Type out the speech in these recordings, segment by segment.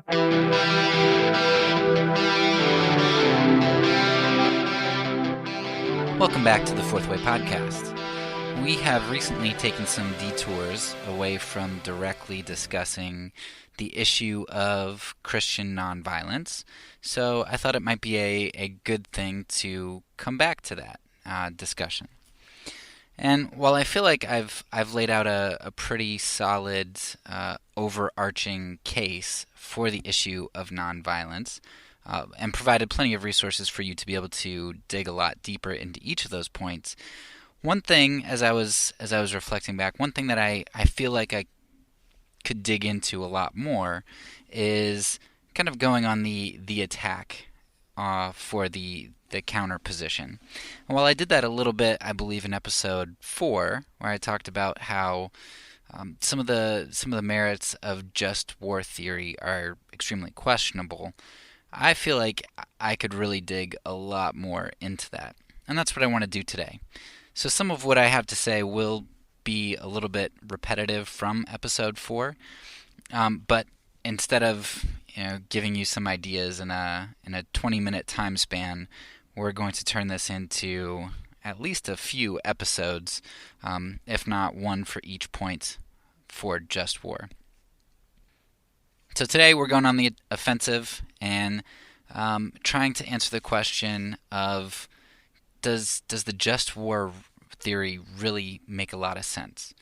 Welcome back to the Fourth Way Podcast. We have recently taken some detours away from directly discussing the issue of Christian nonviolence, so I thought it might be a good thing to come back to that discussion. And while I feel like I've laid out a pretty solid overarching case for the issue of nonviolence, and provided plenty of resources for you to be able to dig a lot deeper into each of those points. One thing, as I was reflecting back, one thing that I feel like I could dig into a lot more is kind of going on the attack for the counter position. And while I did that a little bit, I believe in episode 4, where I talked about how some of the merits of just war theory are extremely questionable, I feel like I could really dig a lot more into that. And that's what I want to do today. So some of what I have to say will be a little bit repetitive from episode 4, but instead of giving you some ideas in a 20-minute time span, we're going to turn this into at least a few episodes, if not one for each point for just war. So today we're going on the offensive and trying to answer the question of does the just war theory really make a lot of sense?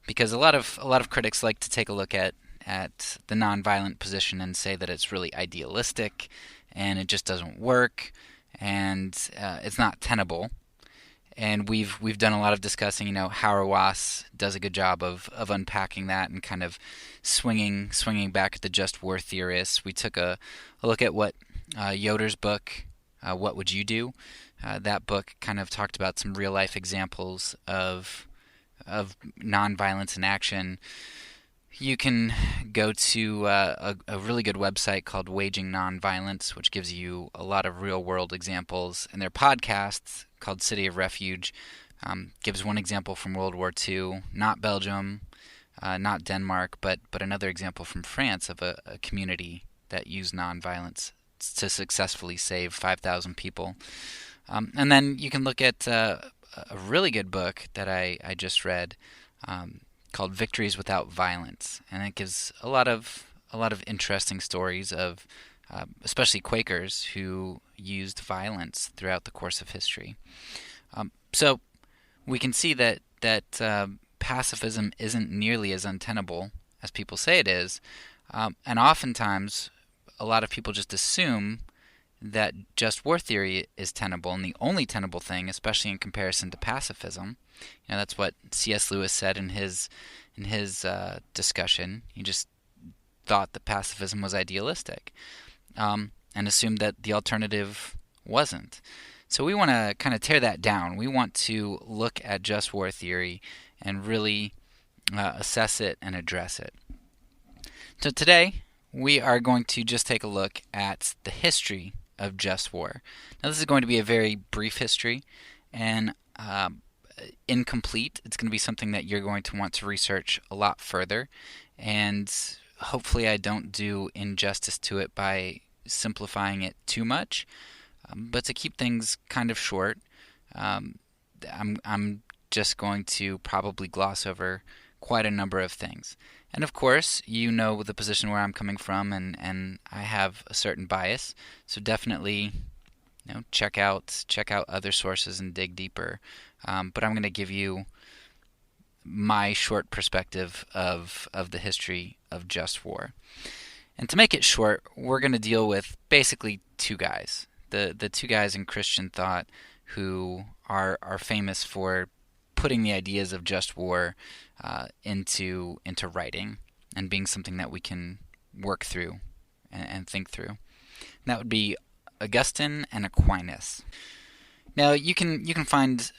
Because a lot of critics like to take a look at the nonviolent position and say that it's really idealistic and it just doesn't work and it's not tenable. And we've done a lot of discussing. Hauerwas does a good job of unpacking that and kind of swinging back at the just war theorists. We took a look at what Yoder's book, What Would You Do? That book kind of talked about some real life examples of nonviolence in action. You can go to a really good website called Waging Nonviolence, which gives you a lot of real-world examples. And their podcast, called City of Refuge, gives one example from World War II, not Belgium, not Denmark, but another example from France of a community that used nonviolence to successfully save 5,000 people. And then you can look at a really good book that I just read, called Victories Without Violence, and it gives a lot of interesting stories of especially Quakers who used violence throughout the course of history. So we can see that pacifism isn't nearly as untenable as people say it is, and oftentimes a lot of people just assume that just war theory is tenable, and the only tenable thing, especially in comparison to pacifism. That's what C.S. Lewis said in his discussion. He just thought that pacifism was idealistic, and assumed that the alternative wasn't. So we want to kind of tear that down. We want to look at just war theory and really assess it and address it. So today we are going to just take a look at the history of just war. Now this is going to be a very brief history and incomplete. It's going to be something that you're going to want to research a lot further, and hopefully I don't do injustice to it by simplifying it too much, but to keep things kind of short, I'm just going to probably gloss over quite a number of things. And of course, the position where I'm coming from, and I have a certain bias, so definitely check out other sources and dig deeper. But I'm going to give you my short perspective of the history of just war. And to make it short, we're going to deal with basically two guys, the two guys in Christian thought who are famous for putting the ideas of just war into writing and being something that we can work through and think through. And that would be Augustine and Aquinas. Now you can find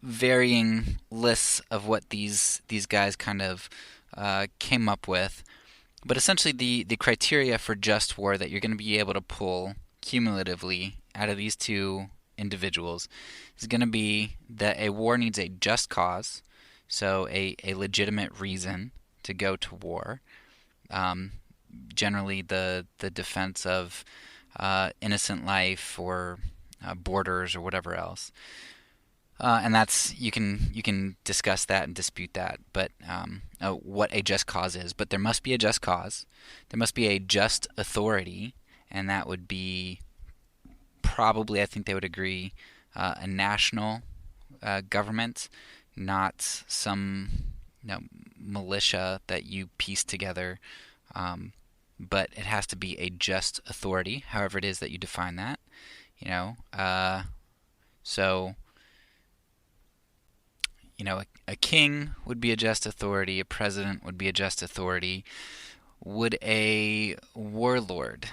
varying lists of what these guys kind of came up with, but essentially the criteria for just war that you're going to be able to pull cumulatively out of these two individuals is going to be that a war needs a just cause, so a legitimate reason to go to war. generally the defense of innocent life or borders or whatever else. And that's you can discuss that and dispute that, but what a just cause is. But there must be a just cause. There must be a just authority, and that would be probably, I think they would agree, a national government, not some militia that you piece together. Um, but it has to be a just authority, however it is that you define that. You know, so a king would be a just authority, a president would be a just authority. Would a warlord,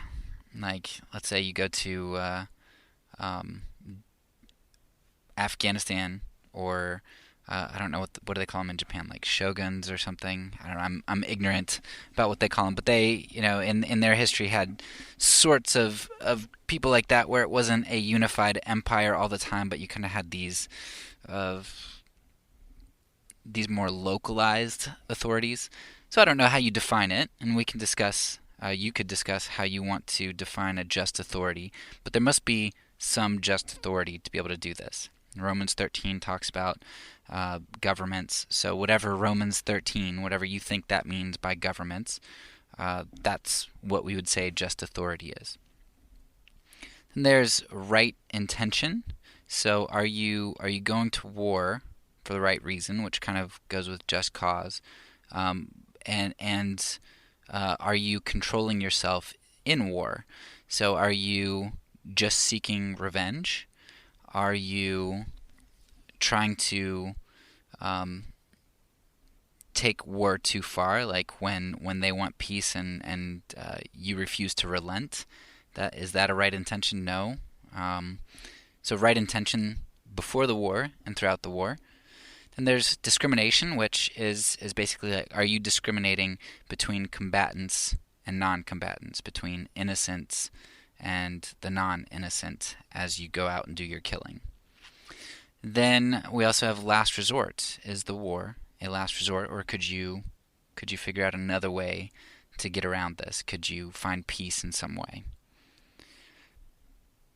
like let's say you go to um, Afghanistan, or I don't know what do they call them in Japan, like shoguns or something. I don't know. I'm ignorant about what they call them, but they in their history had sorts of people like that where it wasn't a unified empire all the time, but you kind of had these more localized authorities. So I don't know how you define it, and we can discuss. You could discuss how you want to define a just authority, but there must be some just authority to be able to do this. Romans 13 talks about governments. So whatever Romans 13, whatever you think that means by governments, that's what we would say just authority is. Then there's right intention. So are you going to war for the right reason, which kind of goes with just cause, and are you controlling yourself in war? So are you just seeking revenge? Are you trying to take war too far, like when they want peace and you refuse to relent? Is that a right intention? No. So right intention before the war and throughout the war. Then there's discrimination, which is basically like, are you discriminating between combatants and non-combatants, between innocents and the non-innocent as you go out and do your killing? Then we also have last resort. Is the war a last resort, or could you figure out another way to get around this? Could you find peace in some way?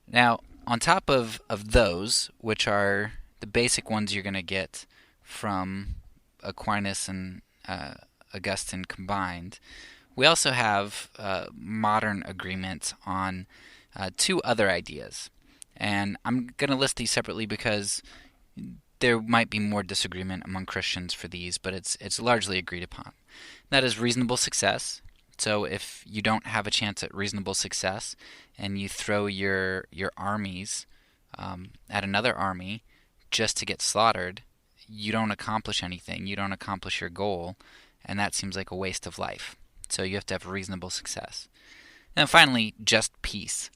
Now, on top of those, which are the basic ones you're going to get from Aquinas and Augustine combined, we also have modern agreement on two other ideas. And I'm going to list these separately because there might be more disagreement among Christians for these, but it's largely agreed upon. That is reasonable success. So if you don't have a chance at reasonable success and you throw your armies at another army just to get slaughtered, you don't accomplish anything. You don't accomplish your goal, and that seems like a waste of life. So you have to have reasonable success. And finally, just peace.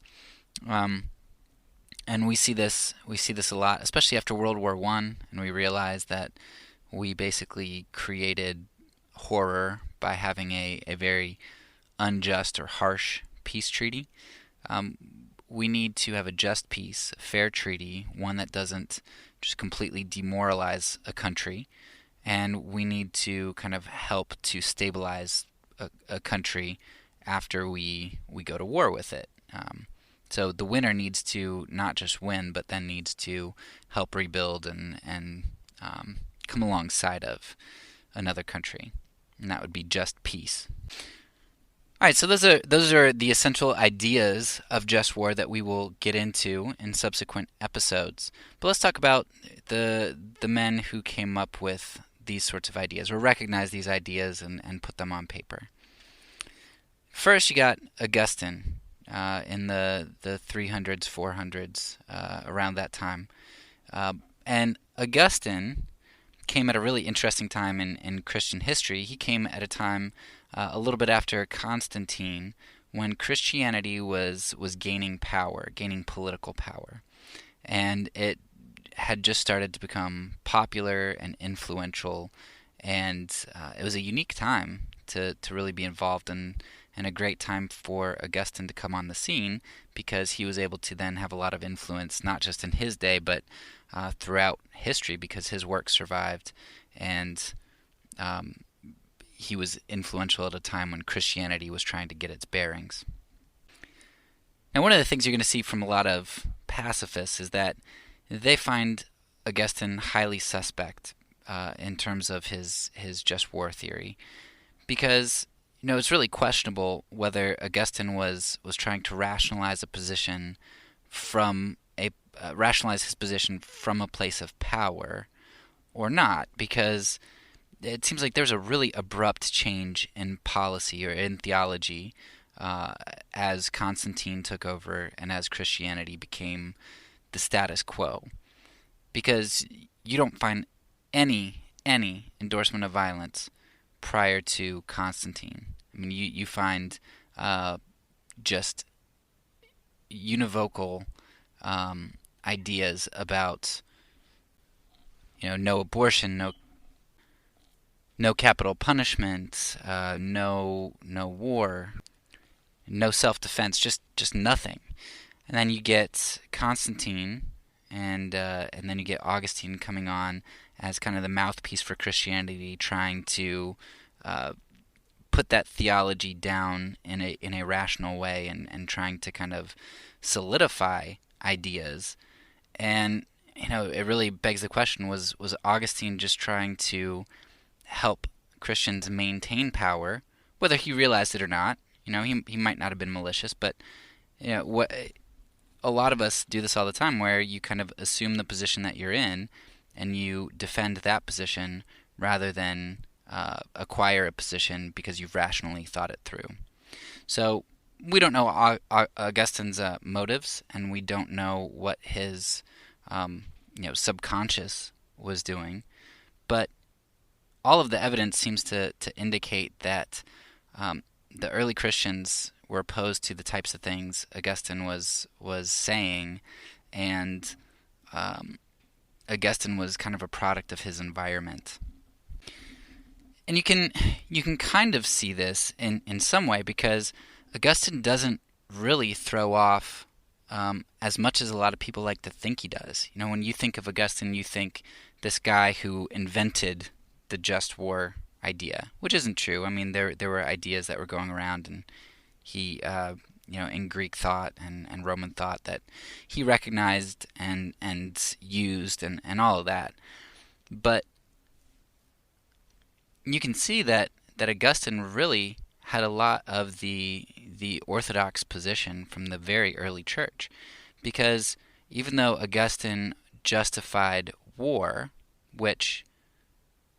And we see this a lot, especially after World War I, and we realize that we basically created horror by having a very unjust or harsh peace treaty. We need to have a just peace, a fair treaty, one that doesn't just completely demoralize a country, and we need to kind of help to stabilize a country after we go to war with it. So the winner needs to not just win, but then needs to help rebuild and come alongside of another country, and that would be just peace. All right, so those are the essential ideas of just war that we will get into in subsequent episodes. But let's talk about the men who came up with these sorts of ideas, or recognize these ideas and put them on paper. First, you got Augustine in the 300s, 400s, around that time. And Augustine came at a really interesting time in Christian history. He came at a time a little bit after Constantine, when Christianity was gaining power, gaining political power. And it had just started to become popular and influential, and it was a unique time to really be involved in, and a great time for Augustine to come on the scene, because he was able to then have a lot of influence, not just in his day, but throughout history, because his work survived, and he was influential at a time when Christianity was trying to get its bearings. Now, one of the things you're going to see from a lot of pacifists is that they find Augustine highly suspect in terms of his just war theory, because it's really questionable whether Augustine was trying to rationalize a position from rationalize his position from a place of power or not, because it seems like there's a really abrupt change in policy or in theology as Constantine took over and as Christianity became the status quo. Because you don't find any endorsement of violence prior to Constantine. I mean, you find just univocal ideas about no abortion, no capital punishment, no war, no self-defense, just nothing. And then you get Constantine, and then you get Augustine coming on as kind of the mouthpiece for Christianity, trying to put that theology down in a rational way, and trying to kind of solidify ideas. And it really begs the question: was Augustine just trying to help Christians maintain power, whether he realized it or not? He might not have been malicious, but what a lot of us do this all the time, where you kind of assume the position that you're in and you defend that position rather than acquire a position because you've rationally thought it through. So we don't know Augustine's motives, and we don't know what his subconscious was doing, but all of the evidence seems to indicate that the early Christians were opposed to the types of things Augustine was saying, and Augustine was kind of a product of his environment. And you can kind of see this in some way, because Augustine doesn't really throw off as much as a lot of people like to think he does. When you think of Augustine, you think this guy who invented the just war idea, which isn't true. I mean, there were ideas that were going around, and he, in Greek thought and Roman thought, that he recognized and used and all of that. But you can see that Augustine really had a lot of the orthodox position from the very early church, because even though Augustine justified war, which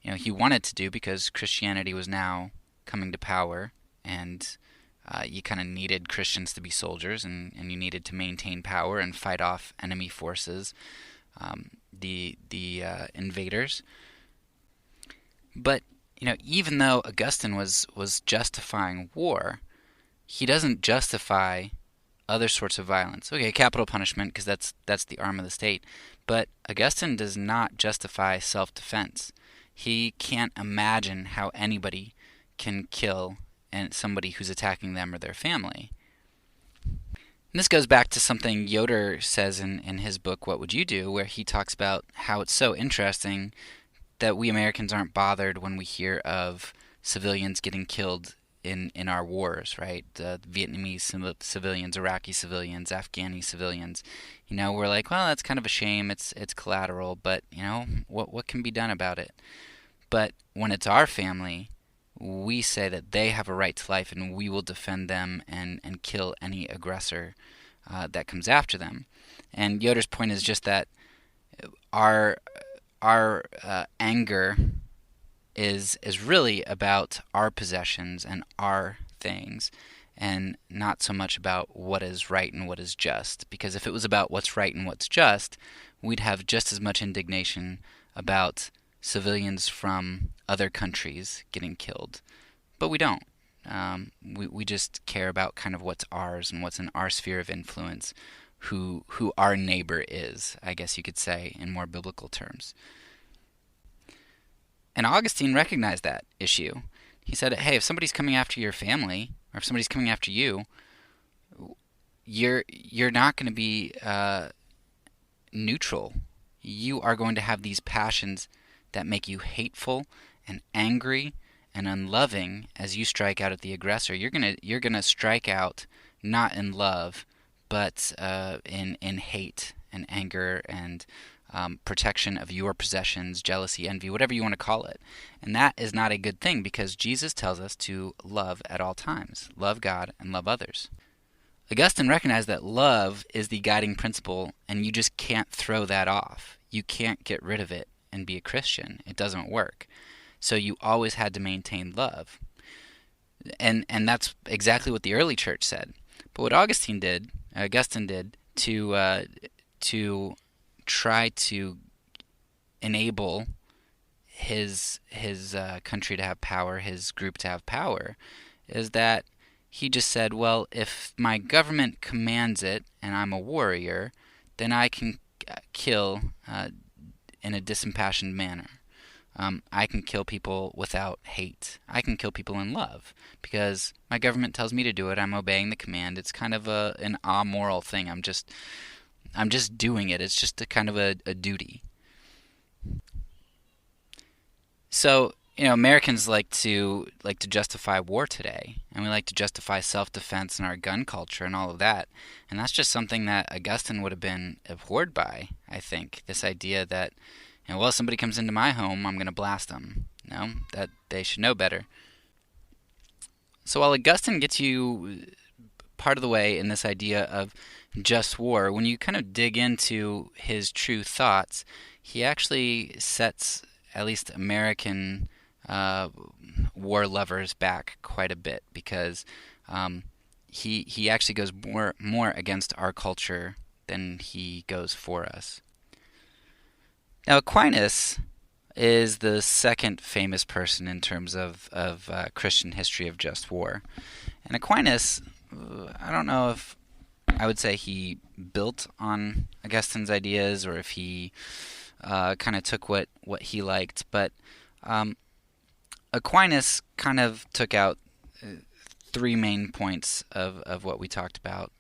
he wanted to do because Christianity was now coming to power, and you kind of needed Christians to be soldiers, and you needed to maintain power and fight off enemy forces, the invaders. But even though Augustine was justifying war, he doesn't justify other sorts of violence. Okay, capital punishment, because that's the arm of the state. But Augustine does not justify self-defense. He can't imagine how anybody can kill somebody who's attacking them or their family. And this goes back to something Yoder says in his book, What Would You Do?, where he talks about how it's so interesting that we Americans aren't bothered when we hear of civilians getting killed in our wars, right? Vietnamese civilians, Iraqi civilians, Afghani civilians. We're like, well, that's kind of a shame. It's collateral, but what can be done about it? But when it's our family, we say that they have a right to life, and we will defend them and kill any aggressor that comes after them. And Yoder's point is just that our anger is really about our possessions and our things, and not so much about what is right and what is just. Because if it was about what's right and what's just, we'd have just as much indignation about civilians from other countries getting killed. But we don't. We just care about kind of what's ours and what's in our sphere of influence, who our neighbor is, I guess you could say, in more biblical terms. And Augustine recognized that issue. He said, hey, if somebody's coming after your family, or if somebody's coming after you, you're not going to be neutral. You are going to have these passions that make you hateful and angry and unloving as you strike out at the aggressor, you're gonna strike out not in love, but in hate and anger and protection of your possessions, jealousy, envy, whatever you want to call it. And that is not a good thing, because Jesus tells us to love at all times, love God and love others. Augustine recognized that love is the guiding principle, and you just can't throw that off. You can't get rid of it and be a Christian. It doesn't work. So you always had to maintain love. And that's exactly what the early church said. But what Augustine did to try to enable his country to have power, his group to have power, is that he just said, well, if my government commands it and I'm a warrior, then I can kill in a disimpassioned manner. I can kill people without hate. I can kill people in love because my government tells me to do it. I'm obeying the command. It's kind of an amoral thing. I'm just doing it. It's just a kind of a duty. So, Americans like to justify war today, and we like to justify self-defense and our gun culture and all of that. And that's just something that Augustine would have been abhorred by, I think. This idea that, well, somebody comes into my home, I'm going to blast them. No, that they should know better. So while Augustine gets you part of the way in this idea of just war, when you kind of dig into his true thoughts, he actually sets at least American war lovers back quite a bit, because he actually goes more against our culture than he goes for us. Now, Aquinas is the second famous person in terms of Christian history of just war. And Aquinas, I don't know if I would say he built on Augustine's ideas or if he kind of took what he liked, but Aquinas kind of took out three main points of what we talked about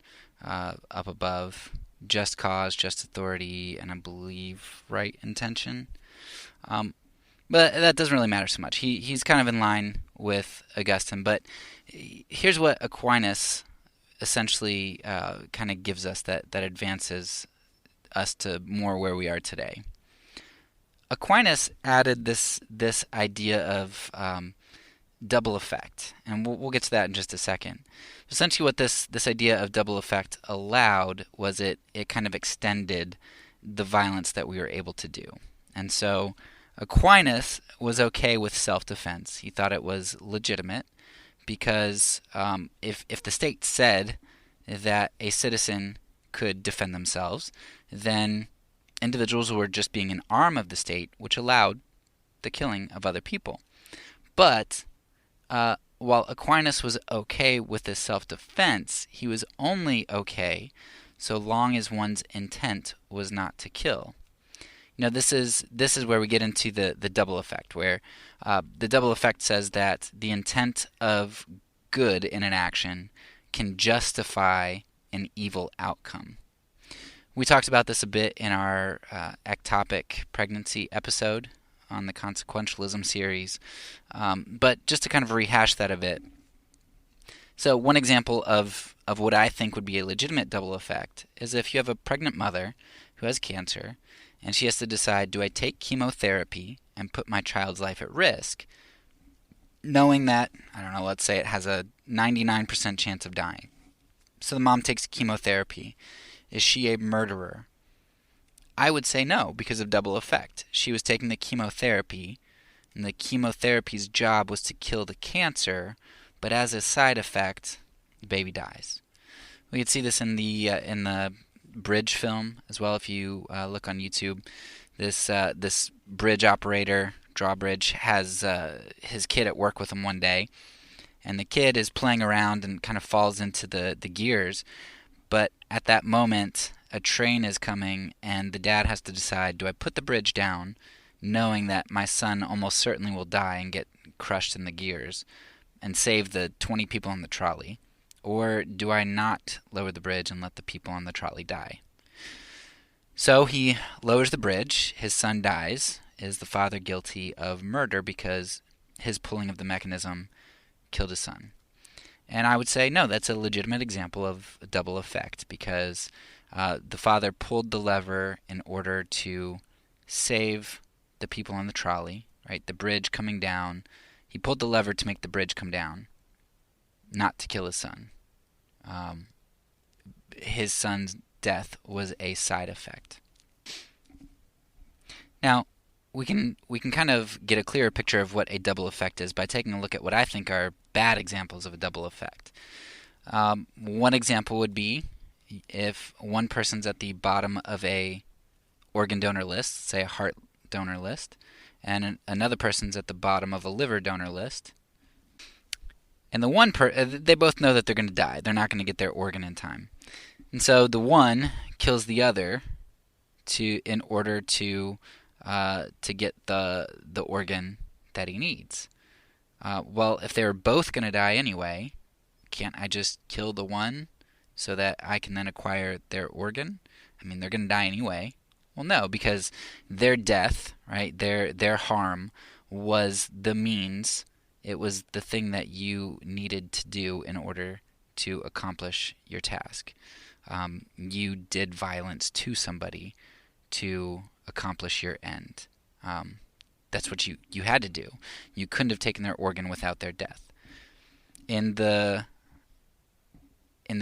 up above: just cause, just authority, and I believe right intention. But that doesn't really matter so much. He's kind of in line with Augustine, but here's what Aquinas essentially kind of gives us that advances us to more where we are today. Aquinas added this idea of double effect, and we'll get to that in just a second. Essentially what this idea of double effect allowed was it kind of extended the violence that we were able to do. And so Aquinas was okay with self-defense. He thought it was legitimate because if the state said that a citizen could defend themselves, then individuals were just being an arm of the state, which allowed the killing of other people. But while Aquinas was okay with this self-defense, he was only okay so long as one's intent was not to kill. This is where we get into the double effect, where the double effect says that the intent of good in an action can justify an evil outcome. We talked about this a bit in our ectopic pregnancy episode on the consequentialism series, but just to kind of rehash that a bit. So one example of what I think would be a legitimate double effect is if you have a pregnant mother who has cancer, and she has to decide, do I take chemotherapy and put my child's life at risk, knowing that, I don't know, let's say it has a 99% chance of dying. So the mom takes chemotherapy. Is she a murderer? I would say no, because of double effect. She was taking the chemotherapy, and the chemotherapy's job was to kill the cancer, but as a side effect, the baby dies. We could see this in the bridge film as well. If you look on YouTube, this bridge operator, drawbridge, has his kid at work with him one day, and the kid is playing around and kind of falls into the gears. But at that moment, a train is coming, and the dad has to decide, do I put the bridge down, knowing that my son almost certainly will die and get crushed in the gears, and save the 20 people on the trolley? Or do I not lower the bridge and let the people on the trolley die? So he lowers the bridge, his son dies. Is the father guilty of murder because his pulling of the mechanism killed his son. And I would say, no, that's a legitimate example of a double effect, because the father pulled the lever in order to save the people on the trolley, right? The bridge coming down. He pulled the lever to make the bridge come down, not to kill his son. His son's death was a side effect. Now, we can kind of get a clearer picture of what a double effect is by taking a look at what I think are bad examples of a double effect. One example would be if one person's at the bottom of a organ donor list, say a heart donor list, and another person's at the bottom of a liver donor list, and they both know that they're going to die. They're not going to get their organ in time. And so the one kills the other in order to get the organ that he needs. Well, if they're both going to die anyway, can't I just kill the one so that I can then acquire their organ? I mean, they're going to die anyway. Well, no, because their death, right, their harm was the means. It was the thing that you needed to do in order to accomplish your task. You did violence to somebody to accomplish your end. That's what you had to do. You couldn't have taken their organ without their death. In the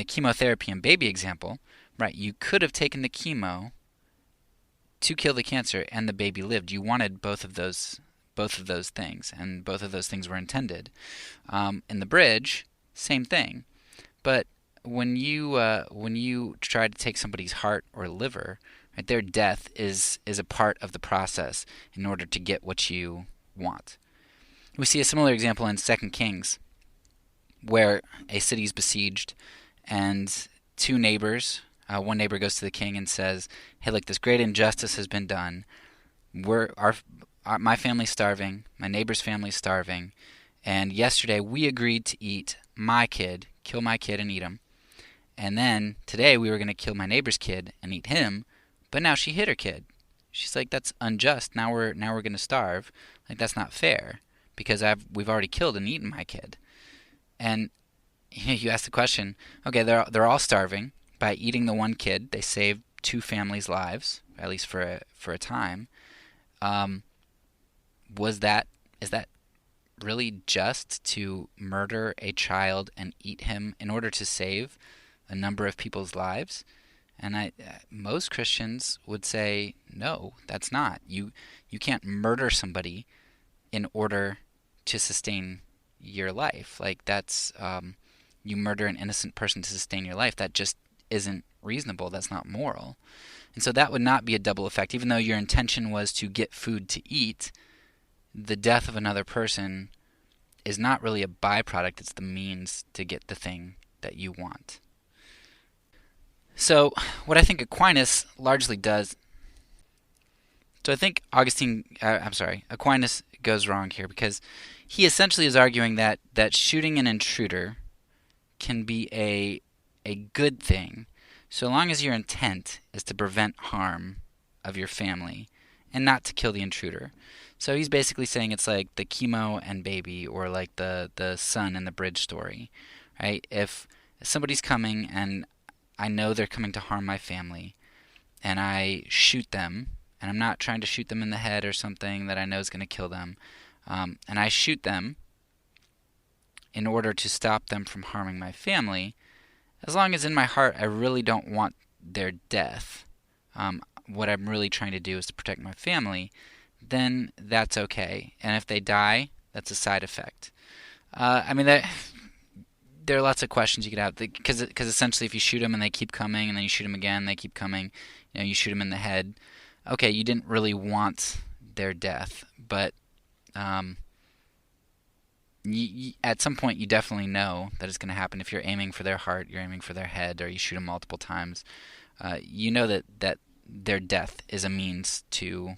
chemotherapy and baby example, right, you could have taken the chemo to kill the cancer and the baby lived. You wanted both of those things, and both of those things were intended. In the bridge, same thing. But when you try to take somebody's heart or liver, right, their death is a part of the process in order to get what you want. We see a similar example in 2 Kings, where a city is besieged, and two neighbors, one neighbor goes to the king and says, "Hey, look, this great injustice has been done. My family's starving, my neighbor's family's starving, and yesterday we agreed to eat my kid, kill my kid and eat him. And then today we were going to kill my neighbor's kid and eat him, but now she hit her kid." She's like, "That's unjust. Now we're going to starve. Like, that's not fair, because we've already killed and eaten my kid." And you ask the question, okay, they're all starving. By eating the one kid, they saved two families' lives, at least for a time. Is that really just to murder a child and eat him in order to save a number of people's lives? And most Christians would say, no, that's not. You can't murder somebody in order to sustain your life. Like, that's you murder an innocent person to sustain your life. That just isn't reasonable. That's not moral. And so that would not be a double effect. Even though your intention was to get food to eat, the death of another person is not really a byproduct. It's the means to get the thing that you want. So what I think Aquinas largely does, so I think Aquinas goes wrong here, because he essentially is arguing that shooting an intruder can be a good thing so long as your intent is to prevent harm of your family and not to kill the intruder. So he's basically saying it's like the chemo and baby, or like the son in the bridge story, right? If somebody's coming and I know they're coming to harm my family, and I shoot them, and I'm not trying to shoot them in the head or something that I know is going to kill them, and I shoot them in order to stop them from harming my family, as long as in my heart I really don't want their death, what I'm really trying to do is to protect my family, then that's okay. And if they die, that's a side effect. There are lots of questions you could have, because essentially if you shoot them and they keep coming, and then you shoot them again, they keep coming, you shoot them in the head. Okay, you didn't really want their death, but at some point you definitely know that it's going to happen. If you're aiming for their heart, you're aiming for their head, or you shoot them multiple times, you know that their death is a means to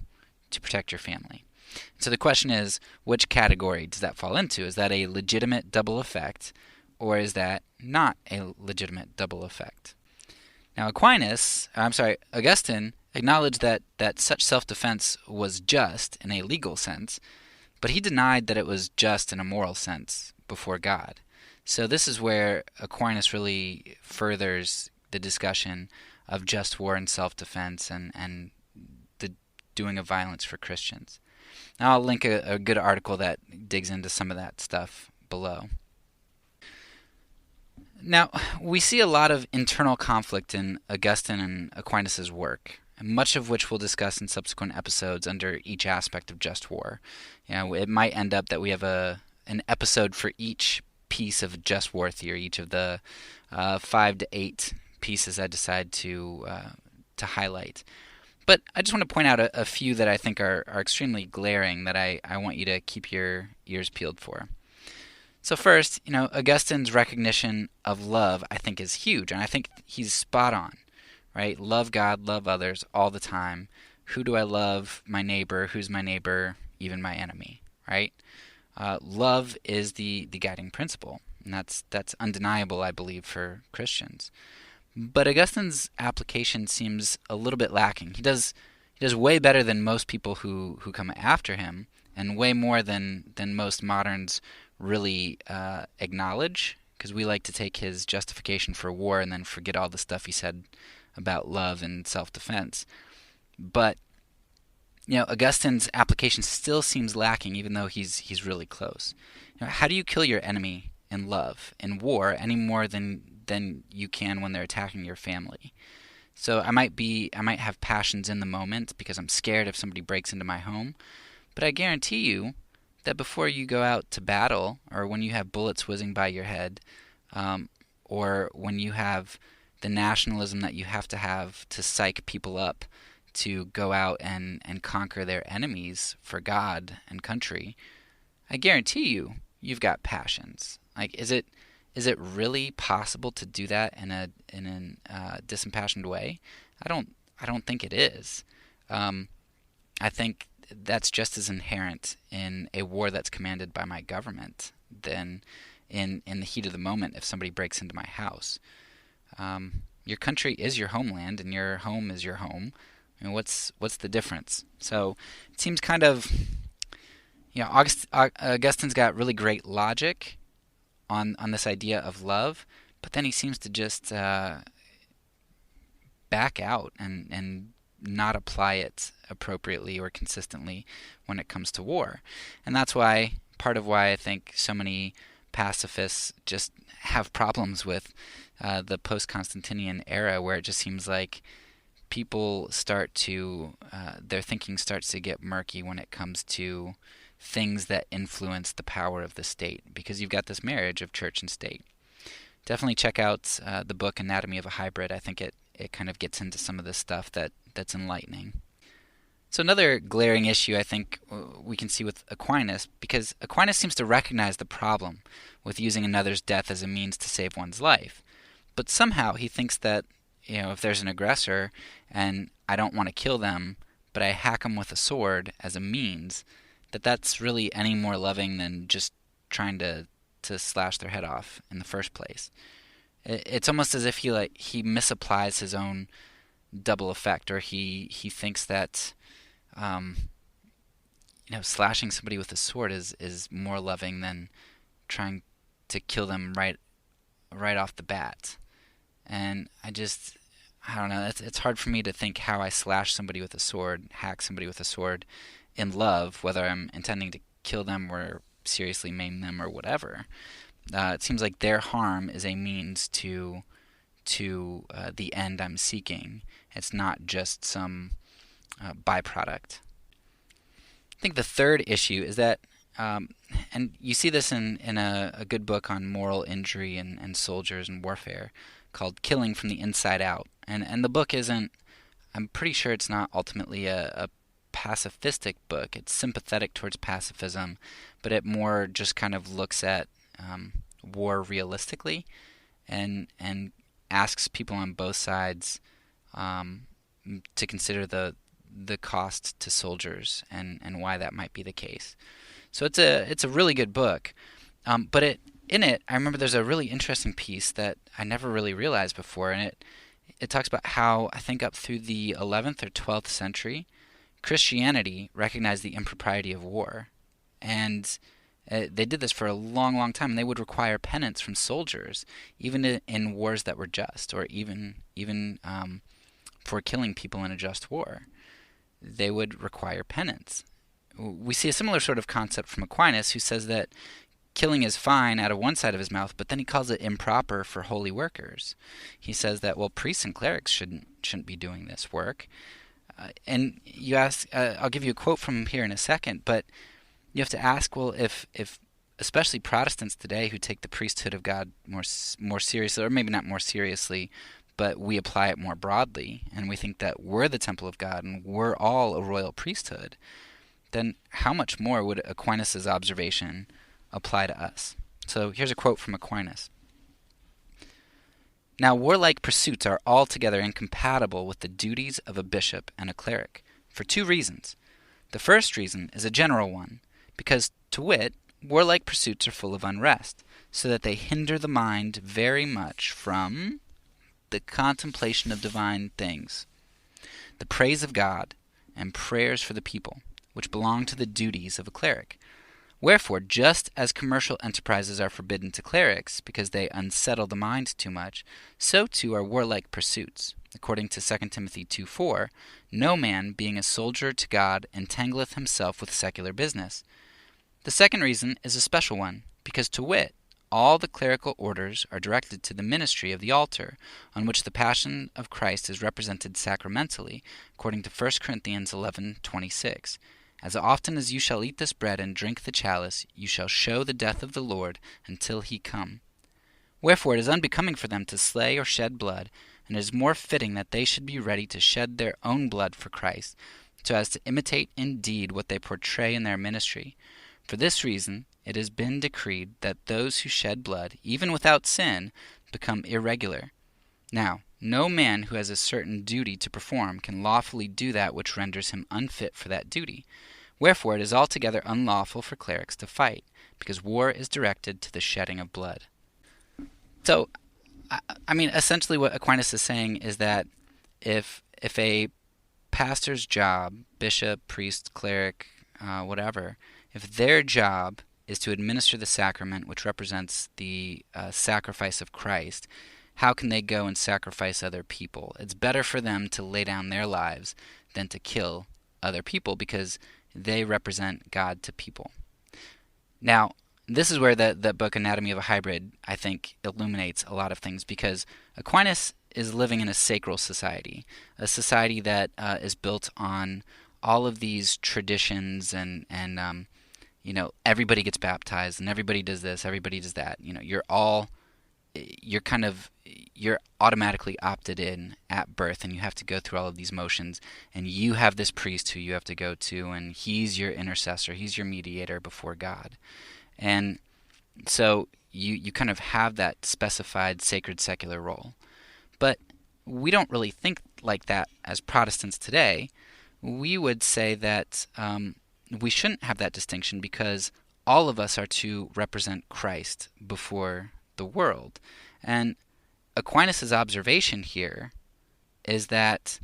protect your family. So the question is, which category does that fall into? Is that a legitimate double effect, or is that not a legitimate double effect? Now Augustine acknowledged that such self-defense was just in a legal sense, but he denied that it was just in a moral sense before God. So this is where Aquinas really furthers the discussion of just war and self-defense and the doing of violence for Christians. Now I'll link a good article that digs into some of that stuff below. Now, we see a lot of internal conflict in Augustine and Aquinas' work, much of which we'll discuss in subsequent episodes under each aspect of just war. It might end up that we have an episode for each piece of just war theory, each of the 5 to 8 pieces I decide to highlight. But I just want to point out a few that I think are extremely glaring that I want you to keep your ears peeled for. So first, Augustine's recognition of love, I think, is huge, and I think he's spot on, right? Love God, love others all the time. Who do I love? My neighbor. Who's my neighbor? Even my enemy, right? Love is the guiding principle, and that's undeniable, I believe, for Christians. But Augustine's application seems a little bit lacking. He does way better than most people who come after him, and way more than most moderns really acknowledge, because we like to take his justification for war and then forget all the stuff he said about love and self-defense. But Augustine's application still seems lacking, even though he's really close. How do you kill your enemy in love, in war, any more than you can when they're attacking your family? So I might have passions in the moment because I'm scared if somebody breaks into my home, but I guarantee you that before you go out to battle, or when you have bullets whizzing by your head, or when you have the nationalism that you have to psych people up to go out and conquer their enemies for God and country, I guarantee you've got passions. Like, is it really possible to do that in a disimpassioned way? I don't think it is. I think that's just as inherent in a war that's commanded by my government than in the heat of the moment if somebody breaks into my house. Your country is your homeland, and your home is your home. I mean, what's the difference? So it seems kind of, Augustine's got really great logic on this idea of love, but then he seems to just back out and not apply it appropriately or consistently when it comes to war. And that's part of why I think so many pacifists just have problems with the post-Constantinian era, where it just seems like people their thinking starts to get murky when it comes to things that influence the power of the state, because you've got this marriage of church and state. Definitely check out the book Anatomy of a Hybrid. I think it kind of gets into some of this stuff that's enlightening. So another glaring issue I think we can see with Aquinas, because Aquinas seems to recognize the problem with using another's death as a means to save one's life. But somehow he thinks that, if there's an aggressor and I don't want to kill them, but I hack them with a sword as a means, that's really any more loving than just trying to slash their head off in the first place. It's almost as if he misapplies his own double effect, or he thinks that slashing somebody with a sword is more loving than trying to kill them right off the bat. And I don't know, it's hard for me to think how I slash somebody with a sword, hack somebody with a sword in love, whether I'm intending to kill them or seriously maim them or whatever. It seems like their harm is a means to the end I'm seeking. It's not just some byproduct. I think the third issue is that, and you see this in a good book on moral injury and soldiers and warfare called Killing from the Inside Out. And the book isn't, I'm pretty sure it's not ultimately a pacifistic book. It's sympathetic towards pacifism, but it more just kind of looks at war realistically and asks people on both sides to consider the cost to soldiers and why that might be the case. So it's a really good book, but in it I remember there's a really interesting piece that I never really realized before, and it talks about how I think up through the 11th or 12th century Christianity recognized the impropriety of war, And they did this for a long, long time, and they would require penance from soldiers, even in wars that were just, or even for killing people in a just war. They would require penance. We see a similar sort of concept from Aquinas, who says that killing is fine out of one side of his mouth, but then he calls it improper for holy workers. He says that, well, priests and clerics shouldn't be doing this work. And you ask, I'll give you a quote from him here in a second, but you have to ask, well, if especially Protestants today who take the priesthood of God more seriously, or maybe not more seriously, but we apply it more broadly, and we think that we're the temple of God and we're all a royal priesthood, then how much more would Aquinas' observation apply to us? So here's a quote from Aquinas. Now, warlike pursuits are altogether incompatible with the duties of a bishop and a cleric, for two reasons. The first reason is a general one, because, to wit, warlike pursuits are full of unrest, so that they hinder the mind very much from the contemplation of divine things, the praise of God, and prayers for the people, which belong to the duties of a cleric. Wherefore, just as commercial enterprises are forbidden to clerics, because they unsettle the mind too much, so too are warlike pursuits. According to 2 Timothy 2:4, no man, being a soldier to God, entangleth himself with secular business. The second reason is a special one, because, to wit, all the clerical orders are directed to the ministry of the altar, on which the passion of Christ is represented sacramentally, according to 1 Corinthians 11:26. As often as you shall eat this bread and drink the chalice, you shall show the death of the Lord until he come. Wherefore it is unbecoming for them to slay or shed blood, and it is more fitting that they should be ready to shed their own blood for Christ, so as to imitate indeed what they portray in their ministry. For this reason it has been decreed that those who shed blood, even without sin, become irregular. Now, no man who has a certain duty to perform can lawfully do that which renders him unfit for that duty. Wherefore it is altogether unlawful for clerics to fight, because war is directed to the shedding of blood. So, I mean, essentially what Aquinas is saying is that if a pastor's job, bishop, priest, cleric, whatever, if their job is to administer the sacrament, which represents the sacrifice of Christ, how can they go and sacrifice other people? It's better for them to lay down their lives than to kill other people, because they represent God to people. Now, this is where the book Anatomy of a Hybrid, I think, illuminates a lot of things, because Aquinas is living in a sacral society, a society that is built on all of these traditions and everybody gets baptized and everybody does this, everybody does that. You're automatically opted in at birth, and you have to go through all of these motions, and you have this priest who you have to go to, and he's your intercessor, he's your mediator before God. And so you kind of have that specified sacred secular role. But we don't really think like that as Protestants today. We would say that we shouldn't have that distinction, because all of us are to represent Christ before the world. And Aquinas' observation here is that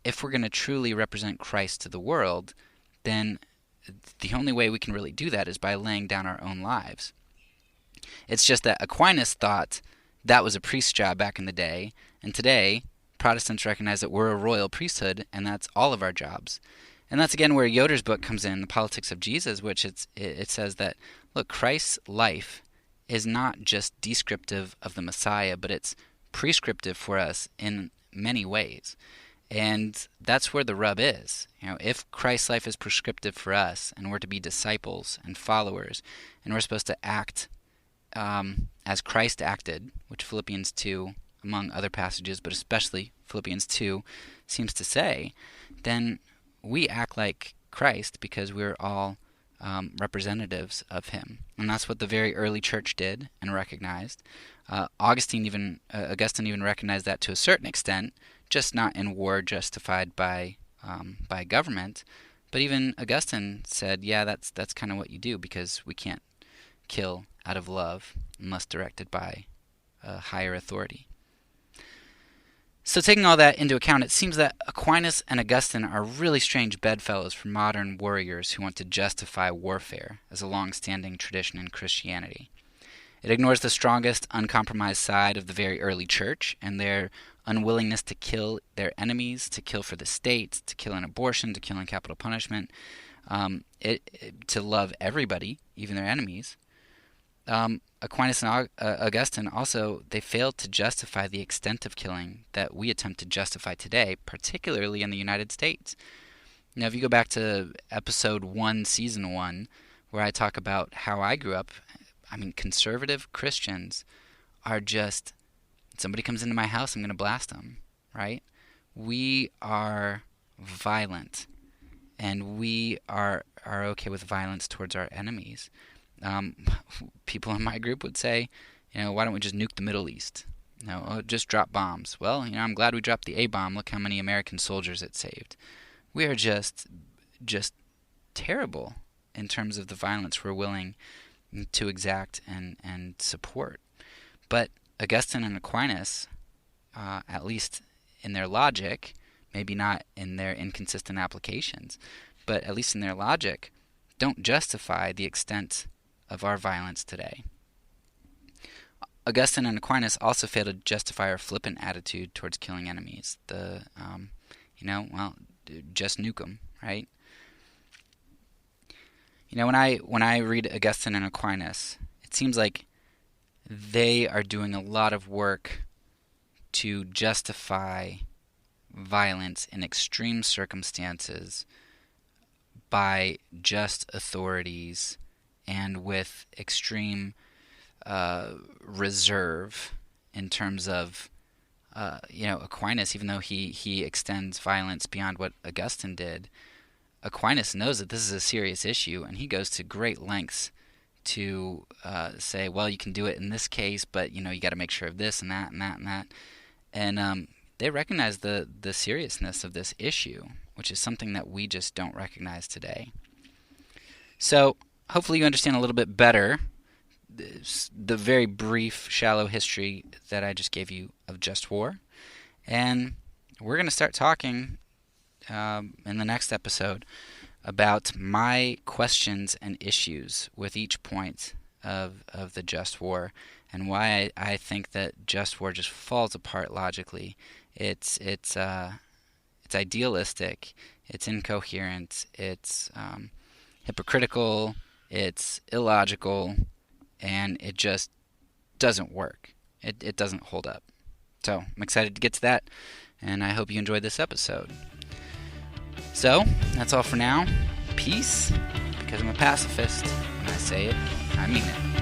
if we're going to truly represent Christ to the world, then the only way we can really do that is by laying down our own lives. It's just that Aquinas thought that was a priest's job back in the day, and today Protestants recognize that we're a royal priesthood, and that's all of our jobs. And that's again where Yoder's book comes in, The Politics of Jesus, which it says that, look, Christ's life is not just descriptive of the Messiah, but it's prescriptive for us in many ways. And that's where the rub is. If Christ's life is prescriptive for us, and we're to be disciples and followers, and we're supposed to act as Christ acted, which Philippians 2, among other passages, but especially Philippians 2, seems to say, then we act like Christ because we're all representatives of him. And that's what the very early church did and recognized. Augustine even recognized that to a certain extent, just not in war justified by government. But even Augustine said, yeah, that's kind of what you do, because we can't kill out of love unless directed by a higher authority. So taking all that into account, it seems that Aquinas and Augustine are really strange bedfellows for modern warriors who want to justify warfare as a long-standing tradition in Christianity. It ignores the strongest, uncompromised side of the very early church and their unwillingness to kill their enemies, to kill for the state, to kill in abortion, to kill in capital punishment, to love everybody, even their enemies. Aquinas and Augustine also, they failed to justify the extent of killing that we attempt to justify today, particularly in the United States. Now, if you go back to episode 1, season 1, where I talk about how I grew up, I mean, conservative Christians are just, somebody comes into my house, I'm going to blast them, right? We are violent, and we are okay with violence towards our enemies. People in my group would say, why don't we just nuke the Middle East? Just drop bombs. Well, I'm glad we dropped the A-bomb. Look how many American soldiers it saved. We are just terrible in terms of the violence we're willing to exact and support. But Augustine and Aquinas, at least in their logic, maybe not in their inconsistent applications, but at least in their logic, don't justify the extent of our violence today. Augustine and Aquinas also fail to justify our flippant attitude towards killing enemies. Just nuke them, right? When I read Augustine and Aquinas, it seems like they are doing a lot of work to justify violence in extreme circumstances by just authorities and with extreme reserve in terms of, Aquinas, even though he extends violence beyond what Augustine did, Aquinas knows that this is a serious issue, and he goes to great lengths to say, well, you can do it in this case, but, you got to make sure of this and that and that and that. And they recognize the seriousness of this issue, which is something that we just don't recognize today. So hopefully you understand a little bit better the very brief, shallow history that I just gave you of just war. And we're going to start talking in the next episode about my questions and issues with each point of the just war and why I think that just war just falls apart logically. It's idealistic, it's incoherent, it's hypocritical, it's illogical, and it just doesn't work. It doesn't hold up. So I'm excited to get to that, and I hope you enjoyed this episode. So that's all for now. Peace, because I'm a pacifist. When I say it, I mean it.